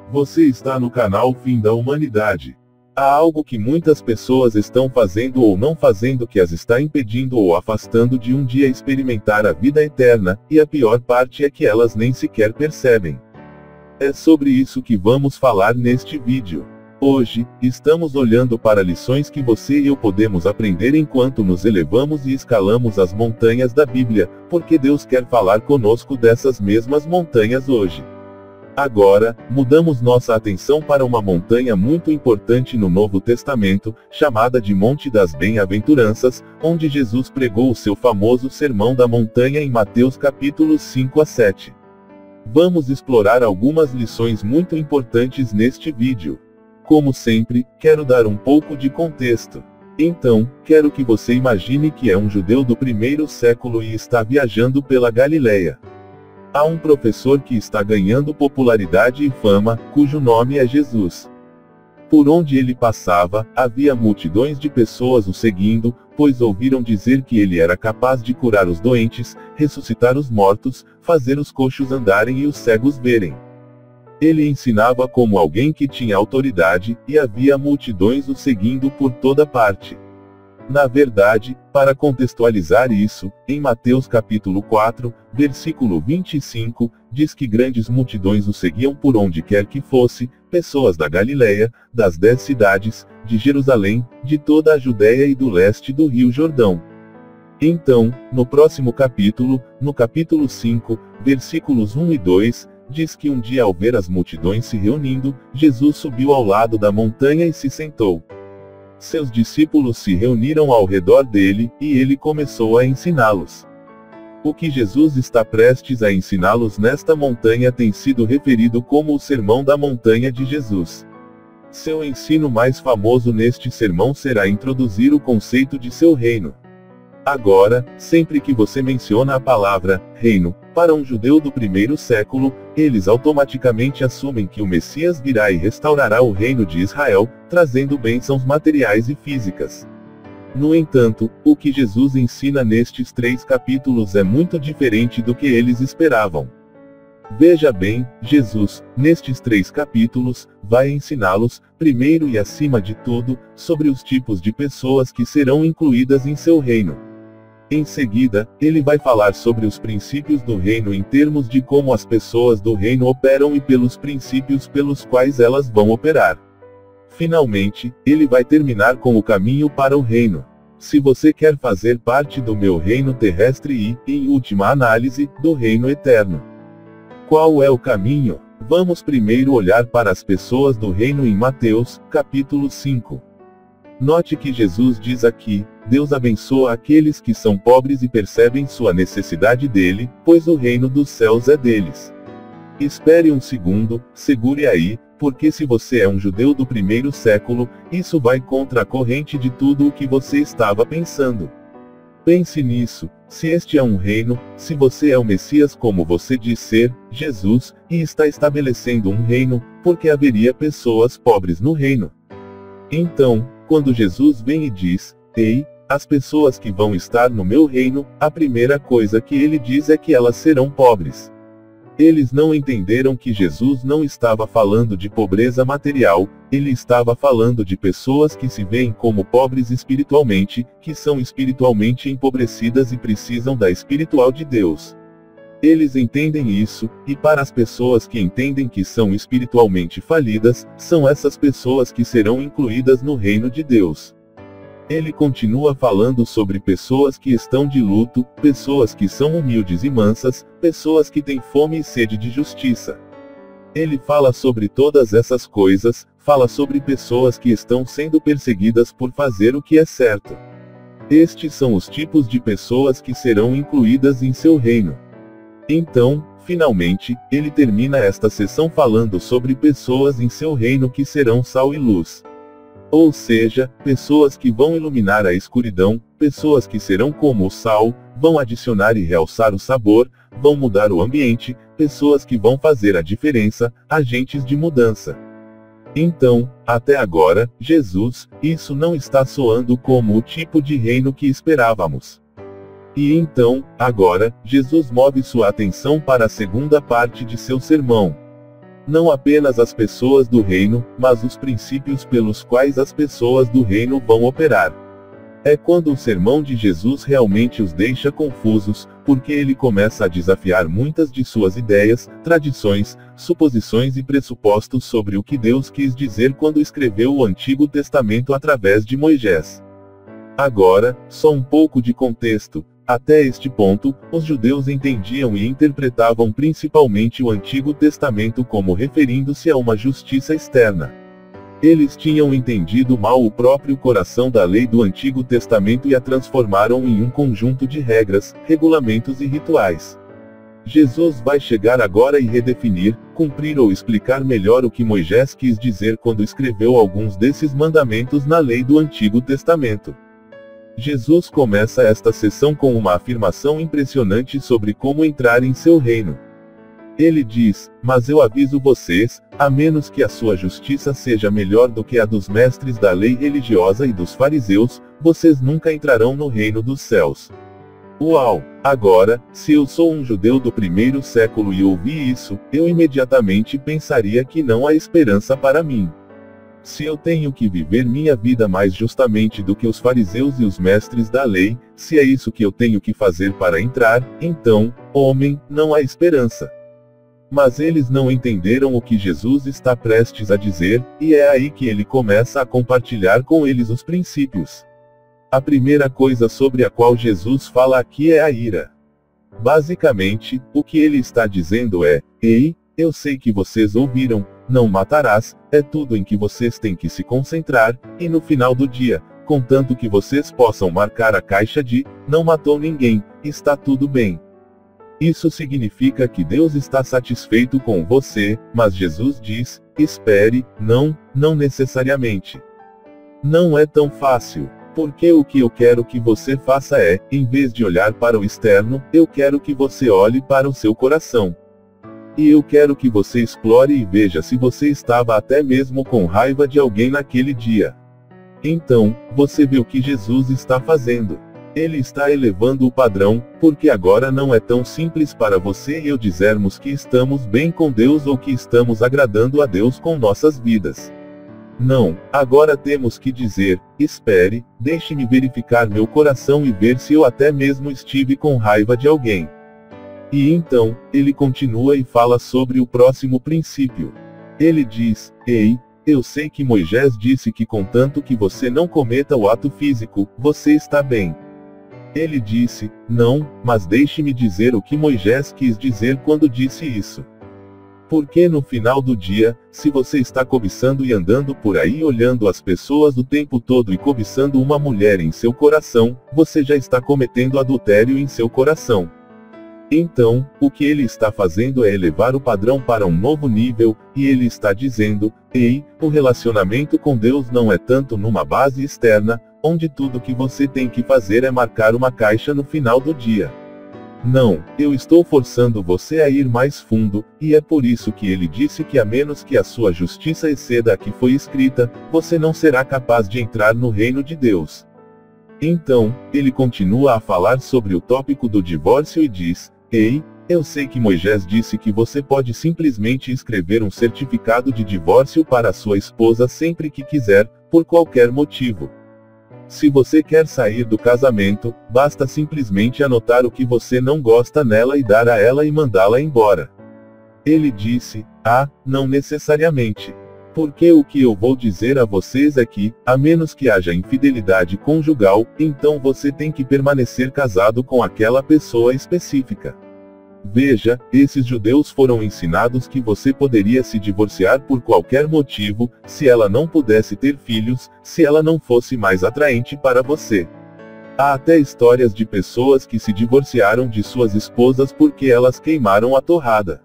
Você está no canal Fim da Humanidade. Há algo que muitas pessoas estão fazendo ou não fazendo que as está impedindo ou afastando de um dia experimentar a vida eterna, e a pior parte é que elas nem sequer percebem. É sobre isso que vamos falar neste vídeo. Hoje, estamos olhando para lições que você e eu podemos aprender enquanto nos elevamos e escalamos as montanhas da Bíblia, porque Deus quer falar conosco dessas mesmas montanhas hoje. Agora, mudamos nossa atenção para uma montanha muito importante no Novo Testamento, chamada de Monte das Bem-aventuranças, onde Jesus pregou o seu famoso Sermão da Montanha em Mateus capítulos 5 a 7. Vamos explorar algumas lições muito importantes neste vídeo. Como sempre, quero dar um pouco de contexto. Então, quero que você imagine que é um judeu do primeiro século e está viajando pela Galileia. Há um professor que está ganhando popularidade e fama, cujo nome é Jesus. Por onde ele passava, havia multidões de pessoas o seguindo, pois ouviram dizer que ele era capaz de curar os doentes, ressuscitar os mortos, fazer os coxos andarem e os cegos verem. Ele ensinava como alguém que tinha autoridade, e havia multidões o seguindo por toda parte. Na verdade, para contextualizar isso, em Mateus capítulo 4, versículo 25, diz que grandes multidões o seguiam por onde quer que fosse, pessoas da Galileia, das 10 cidades, de Jerusalém, de toda a Judéia e do leste do Rio Jordão. Então, no próximo capítulo, no capítulo 5, versículos 1 e 2, diz que um dia ao ver as multidões se reunindo, Jesus subiu ao lado da montanha e se sentou. Seus discípulos se reuniram ao redor dele, e ele começou a ensiná-los. O que Jesus está prestes a ensiná-los nesta montanha tem sido referido como o Sermão da Montanha de Jesus. Seu ensino mais famoso neste sermão será introduzir o conceito de seu reino. Agora, sempre que você menciona a palavra reino para um judeu do primeiro século, eles automaticamente assumem que o Messias virá e restaurará o reino de Israel, trazendo bênçãos materiais e físicas. No entanto, o que Jesus ensina nestes 3 capítulos é muito diferente do que eles esperavam. Veja bem, Jesus, nestes 3 capítulos, vai ensiná-los, primeiro e acima de tudo, sobre os tipos de pessoas que serão incluídas em seu reino. Em seguida, ele vai falar sobre os princípios do reino em termos de como as pessoas do reino operam e pelos princípios pelos quais elas vão operar. Finalmente, ele vai terminar com o caminho para o reino. Se você quer fazer parte do meu reino terrestre e, em última análise, do reino eterno. Qual é o caminho? Vamos primeiro olhar para as pessoas do reino em Mateus, capítulo 5. Note que Jesus diz aqui: Deus abençoa aqueles que são pobres e percebem sua necessidade dele, pois o reino dos céus é deles. Espere um segundo, segure aí, porque se você é um judeu do primeiro século, isso vai contra a corrente de tudo o que você estava pensando. Pense nisso, se este é um reino, se você é o Messias como você diz ser, Jesus, e está estabelecendo um reino, porque haveria pessoas pobres no reino. Então, quando Jesus vem e diz: Ei, as pessoas que vão estar no meu reino, a primeira coisa que ele diz é que elas serão pobres. Eles não entenderam que Jesus não estava falando de pobreza material, ele estava falando de pessoas que se veem como pobres espiritualmente, que são espiritualmente empobrecidas e precisam da espiritual de Deus. Eles entendem isso, e para as pessoas que entendem que são espiritualmente falidas, são essas pessoas que serão incluídas no reino de Deus. Ele continua falando sobre pessoas que estão de luto, pessoas que são humildes e mansas, pessoas que têm fome e sede de justiça. Ele fala sobre todas essas coisas, fala sobre pessoas que estão sendo perseguidas por fazer o que é certo. Estes são os tipos de pessoas que serão incluídas em seu reino. Então, finalmente, ele termina esta sessão falando sobre pessoas em seu reino que serão sal e luz. Ou seja, pessoas que vão iluminar a escuridão, pessoas que serão como o sal, vão adicionar e realçar o sabor, vão mudar o ambiente, pessoas que vão fazer a diferença, agentes de mudança. Então, até agora, Jesus, isso não está soando como o tipo de reino que esperávamos. E então, agora, Jesus move sua atenção para a segunda parte de seu sermão. não apenas as pessoas do reino, mas os princípios pelos quais as pessoas do reino vão operar. É quando o sermão de Jesus realmente os deixa confusos, porque ele começa a desafiar muitas de suas ideias, tradições, suposições e pressupostos sobre o que Deus quis dizer quando escreveu o Antigo Testamento através de Moisés. Agora, só um pouco de contexto. Até este ponto, os judeus entendiam e interpretavam principalmente o Antigo Testamento como referindo-se a uma justiça externa. Eles tinham entendido mal o próprio coração da lei do Antigo Testamento e a transformaram em um conjunto de regras, regulamentos e rituais. Jesus vai chegar agora e redefinir, cumprir ou explicar melhor o que Moisés quis dizer quando escreveu alguns desses mandamentos na lei do Antigo Testamento. Jesus começa esta sessão com uma afirmação impressionante sobre como entrar em seu reino. Ele diz: "Mas eu aviso vocês, a menos que a sua justiça seja melhor do que a dos mestres da lei religiosa e dos fariseus, vocês nunca entrarão no reino dos céus." Uau! Agora, se eu sou um judeu do primeiro século e ouvi isso, eu imediatamente pensaria que não há esperança para mim. Se eu tenho que viver minha vida mais justamente do que os fariseus e os mestres da lei, se é isso que eu tenho que fazer para entrar, então, homem, não há esperança. Mas eles não entenderam o que Jesus está prestes a dizer, e é aí que ele começa a compartilhar com eles os princípios. A primeira coisa sobre a qual Jesus fala aqui é a ira. Basicamente, o que ele está dizendo é: "Ei, eu sei que vocês ouviram, não matarás, é tudo em que vocês têm que se concentrar, e no final do dia, contanto que vocês possam marcar a caixa de, não matou ninguém, está tudo bem." Isso significa que Deus está satisfeito com você, mas Jesus diz: "Espere, não necessariamente. Não é tão fácil. Porque o que eu quero que você faça é, em vez de olhar para o externo, eu quero que você olhe para o seu coração. E eu quero que você explore e veja se você estava até mesmo com raiva de alguém naquele dia." Então, você vê o que Jesus está fazendo. Ele está elevando o padrão, porque agora não é tão simples para você e eu dizermos que estamos bem com Deus ou que estamos agradando a Deus com nossas vidas. Não, agora temos que dizer: "Espere, deixe-me verificar meu coração e ver se eu até mesmo estive com raiva de alguém." E então, ele continua e fala sobre o próximo princípio. Ele diz: "Ei, eu sei que Moisés disse que contanto que você não cometa o ato físico, você está bem." Ele disse: "Não, mas deixe-me dizer o que Moisés quis dizer quando disse isso. Porque no final do dia, se você está cobiçando e andando por aí olhando as pessoas o tempo todo e cobiçando uma mulher em seu coração, você já está cometendo adultério em seu coração." Então, o que ele está fazendo é elevar o padrão para um novo nível, e ele está dizendo: "Ei, o relacionamento com Deus não é tanto numa base externa, onde tudo que você tem que fazer é marcar uma caixa no final do dia. Não, eu estou forçando você a ir mais fundo, e é por isso que ele disse que a menos que a sua justiça exceda a que foi escrita, você não será capaz de entrar no reino de Deus." Então, ele continua a falar sobre o tópico do divórcio e diz: "Ei, eu sei que Moisés disse que você pode simplesmente escrever um certificado de divórcio para a sua esposa sempre que quiser, por qualquer motivo. Se você quer sair do casamento, basta simplesmente anotar o que você não gosta nela e dar a ela e mandá-la embora." Ele disse: "Ah, não necessariamente. Porque o que eu vou dizer a vocês é que, a menos que haja infidelidade conjugal, então você tem que permanecer casado com aquela pessoa específica." Veja, esses judeus foram ensinados que você poderia se divorciar por qualquer motivo, se ela não pudesse ter filhos, se ela não fosse mais atraente para você. Há até histórias de pessoas que se divorciaram de suas esposas porque elas queimaram a torrada.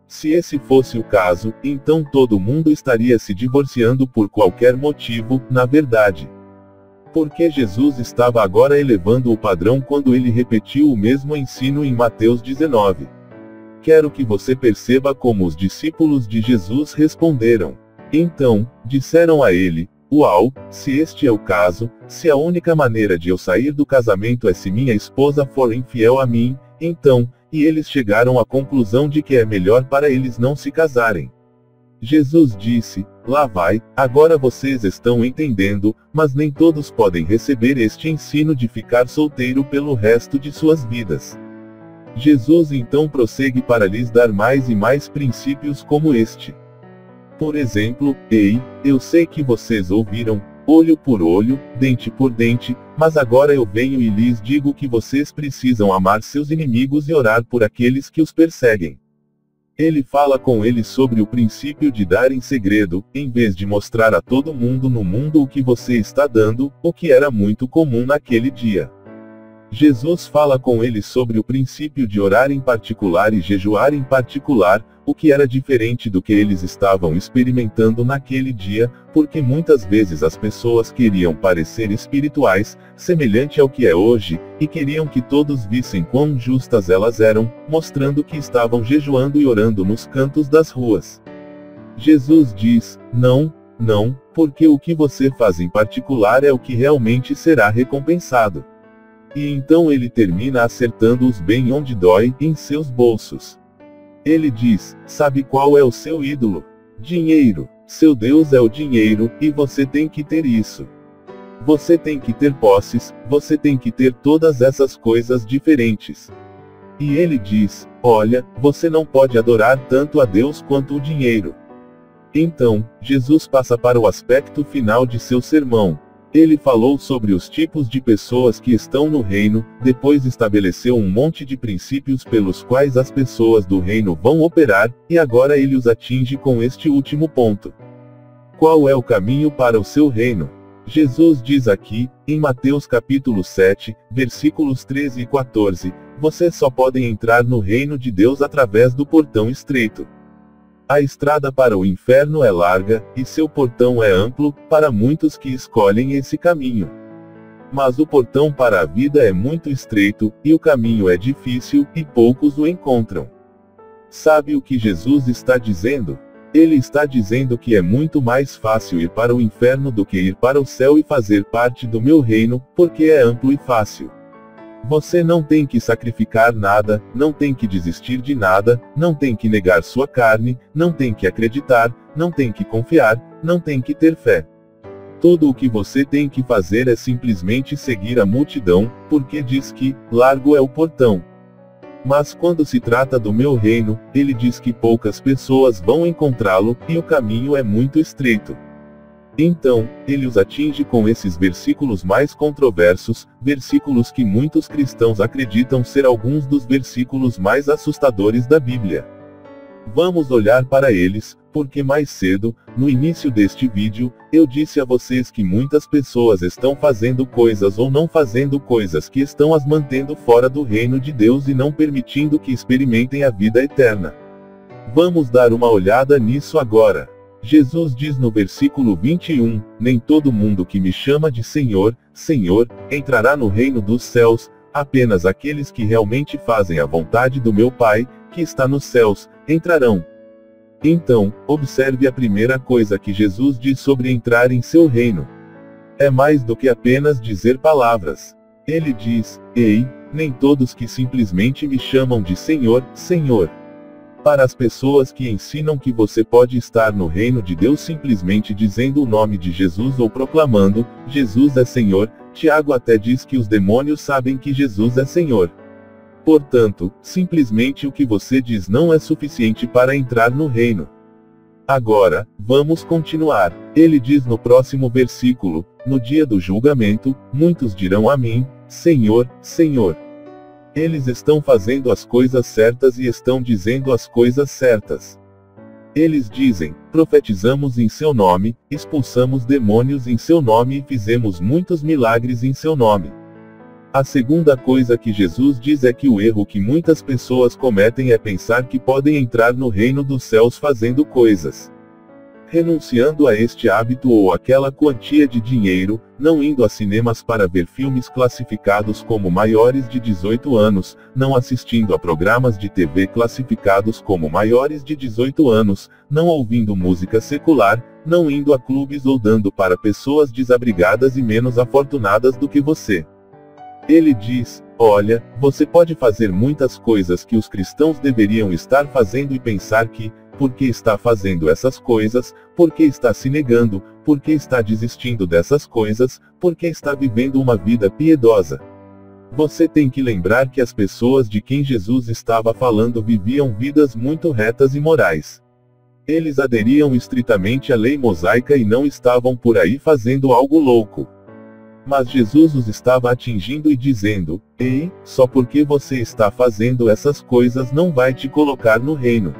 Se esse fosse o caso, então todo mundo estaria se divorciando por qualquer motivo, na verdade. Porque Jesus estava agora elevando o padrão quando ele repetiu o mesmo ensino em Mateus 19. Quero que você perceba como os discípulos de Jesus responderam. Então, disseram a ele: "Uau, se este é o caso, se a única maneira de eu sair do casamento é se minha esposa for infiel a mim, então." E eles chegaram à conclusão de que é melhor para eles não se casarem. Jesus disse: lá vai, agora vocês estão entendendo, mas nem todos podem receber este ensino de ficar solteiro pelo resto de suas vidas. Jesus então prossegue para lhes dar mais e mais princípios como este. Por exemplo, ei, eu sei que vocês ouviram, olho por olho, dente por dente, mas agora eu venho e lhes digo que vocês precisam amar seus inimigos e orar por aqueles que os perseguem. Ele fala com eles sobre o princípio de dar em segredo, em vez de mostrar a todo mundo no mundo o que você está dando, o que era muito comum naquele dia. Jesus fala com eles sobre o princípio de orar em particular e jejuar em particular, o que era diferente do que eles estavam experimentando naquele dia, porque muitas vezes as pessoas queriam parecer espirituais, semelhante ao que é hoje, e queriam que todos vissem quão justas elas eram, mostrando que estavam jejuando e orando nos cantos das ruas. Jesus diz: não, não, porque o que você faz em particular é o que realmente será recompensado. E então ele termina acertando-os bem onde dói, em seus bolsos. Ele diz: sabe qual é o seu ídolo? Dinheiro. Seu Deus é o dinheiro, e você tem que ter isso. Você tem que ter posses, você tem que ter todas essas coisas diferentes. E ele diz: olha, você não pode adorar tanto a Deus quanto o dinheiro. Então, Jesus passa para o aspecto final de seu sermão. Ele falou sobre os tipos de pessoas que estão no reino, depois estabeleceu um monte de princípios pelos quais as pessoas do reino vão operar, e agora ele os atinge com este último ponto. Qual é o caminho para o seu reino? Jesus diz aqui, em Mateus capítulo 7, versículos 13 e 14, vocês só podem entrar no reino de Deus através do portão estreito. A estrada para o inferno é larga, e seu portão é amplo, para muitos que escolhem esse caminho. Mas o portão para a vida é muito estreito, e o caminho é difícil, e poucos o encontram. Sabe o que Jesus está dizendo? Ele está dizendo que é muito mais fácil ir para o inferno do que ir para o céu e fazer parte do meu reino, porque é amplo e fácil. Você não tem que sacrificar nada, não tem que desistir de nada, não tem que negar sua carne, não tem que acreditar, não tem que confiar, não tem que ter fé. Tudo o que você tem que fazer é simplesmente seguir a multidão, porque diz que, largo é o portão. Mas quando se trata do meu reino, ele diz que poucas pessoas vão encontrá-lo, e o caminho é muito estreito. Então, ele os atinge com esses versículos mais controversos, versículos que muitos cristãos acreditam ser alguns dos versículos mais assustadores da Bíblia. Vamos olhar para eles, porque mais cedo, no início deste vídeo, eu disse a vocês que muitas pessoas estão fazendo coisas ou não fazendo coisas que estão as mantendo fora do reino de Deus e não permitindo que experimentem a vida eterna. Vamos dar uma olhada nisso agora. Jesus diz no versículo 21, nem todo mundo que me chama de Senhor, Senhor, entrará no reino dos céus, apenas aqueles que realmente fazem a vontade do meu Pai, que está nos céus, entrarão. Então, observe a primeira coisa que Jesus diz sobre entrar em seu reino. É mais do que apenas dizer palavras. Ele diz: ei, nem todos que simplesmente me chamam de Senhor, Senhor. Para as pessoas que ensinam que você pode estar no reino de Deus simplesmente dizendo o nome de Jesus ou proclamando, Jesus é Senhor, Tiago até diz que os demônios sabem que Jesus é Senhor. Portanto, simplesmente o que você diz não é suficiente para entrar no reino. Agora, vamos continuar. Ele diz no próximo versículo: no dia do julgamento, muitos dirão a mim, Senhor, Senhor. Eles estão fazendo as coisas certas e estão dizendo as coisas certas. Eles dizem: profetizamos em seu nome, expulsamos demônios em seu nome e fizemos muitos milagres em seu nome. A segunda coisa que Jesus diz é que o erro que muitas pessoas cometem é pensar que podem entrar no reino dos céus fazendo coisas. Renunciando a este hábito ou aquela quantia de dinheiro, não indo a cinemas para ver filmes classificados como maiores de 18 anos, não assistindo a programas de TV classificados como maiores de 18 anos, não ouvindo música secular, não indo a clubes ou dando para pessoas desabrigadas e menos afortunadas do que você. Ele diz: olha, você pode fazer muitas coisas que os cristãos deveriam estar fazendo e pensar que, por que está fazendo essas coisas, por que está se negando, por que está desistindo dessas coisas, por que está vivendo uma vida piedosa. Você tem que lembrar que as pessoas de quem Jesus estava falando viviam vidas muito retas e morais. Eles aderiam estritamente à lei mosaica e não estavam por aí fazendo algo louco. Mas Jesus os estava atingindo e dizendo: ei, só porque você está fazendo essas coisas não vai te colocar no reino.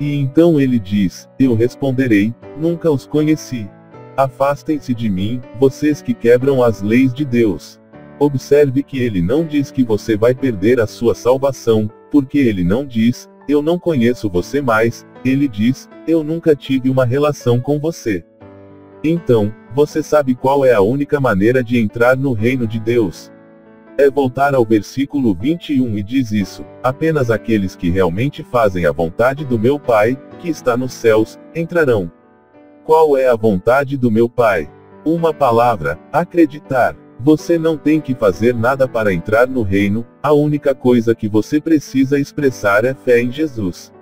E então ele diz: eu responderei, nunca os conheci. Afastem-se de mim, vocês que quebram as leis de Deus. Observe que ele não diz que você vai perder a sua salvação, porque ele não diz: eu não conheço você mais, ele diz: eu nunca tive uma relação com você. Então, você sabe qual é a única maneira de entrar no reino de Deus? É voltar ao versículo 21 e diz isso: apenas aqueles que realmente fazem a vontade do meu Pai, que está nos céus, entrarão. Qual é a vontade do meu Pai? Uma palavra: acreditar. Você não tem que fazer nada para entrar no reino, a única coisa que você precisa expressar é fé em Jesus.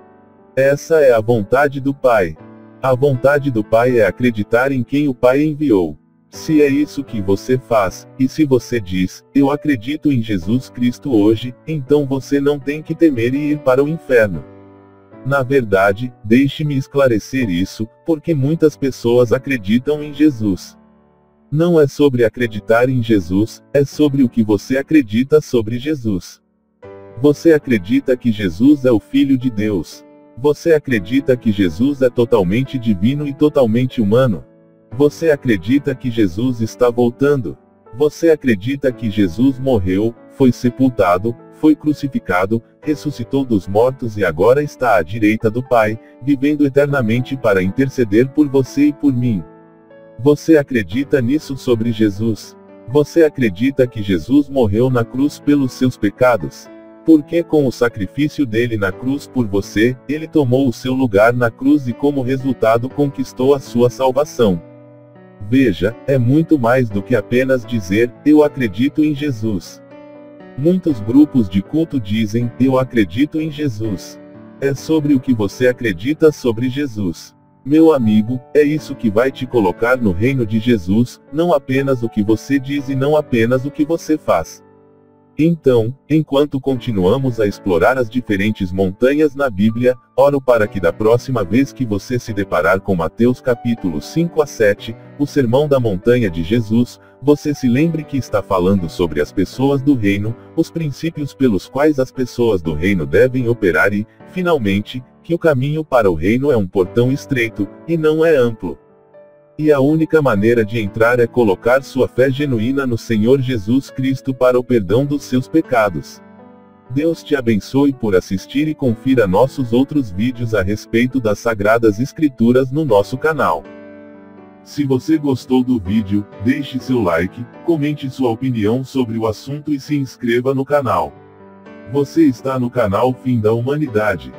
Essa é a vontade do Pai. A vontade do Pai é acreditar em quem o Pai enviou. Se é isso que você faz, e se você diz: eu acredito em Jesus Cristo hoje, então você não tem que temer e ir para o inferno. Na verdade, deixe-me esclarecer isso, porque muitas pessoas acreditam em Jesus. Não é sobre acreditar em Jesus, é sobre o que você acredita sobre Jesus. Você acredita que Jesus é o Filho de Deus. Você acredita que Jesus é totalmente divino e totalmente humano. Você acredita que Jesus está voltando. Você acredita que Jesus morreu, foi sepultado, foi crucificado, ressuscitou dos mortos e agora está à direita do Pai, vivendo eternamente para interceder por você e por mim. Você acredita nisso sobre Jesus? Você acredita que Jesus morreu na cruz pelos seus pecados? Porque com o sacrifício dele na cruz por você, ele tomou o seu lugar na cruz e como resultado conquistou a sua salvação. Veja, é muito mais do que apenas dizer: eu acredito em Jesus. Muitos grupos de culto dizem: eu acredito em Jesus. É sobre o que você acredita sobre Jesus. Meu amigo, é isso que vai te colocar no reino de Jesus, não apenas o que você diz e não apenas o que você faz. Então, enquanto continuamos a explorar as diferentes montanhas na Bíblia, oro para que da próxima vez que você se deparar com Mateus capítulos 5 a 7, o Sermão da Montanha de Jesus, você se lembre que está falando sobre as pessoas do reino, os princípios pelos quais as pessoas do reino devem operar e, finalmente, que o caminho para o reino é um portão estreito, e não é amplo. E a única maneira de entrar é colocar sua fé genuína no Senhor Jesus Cristo para o perdão dos seus pecados. Deus te abençoe por assistir e confira nossos outros vídeos a respeito das Sagradas Escrituras no nosso canal. Se você gostou do vídeo, deixe seu like, comente sua opinião sobre o assunto e se inscreva no canal. Você está no canal Fim da Humanidade.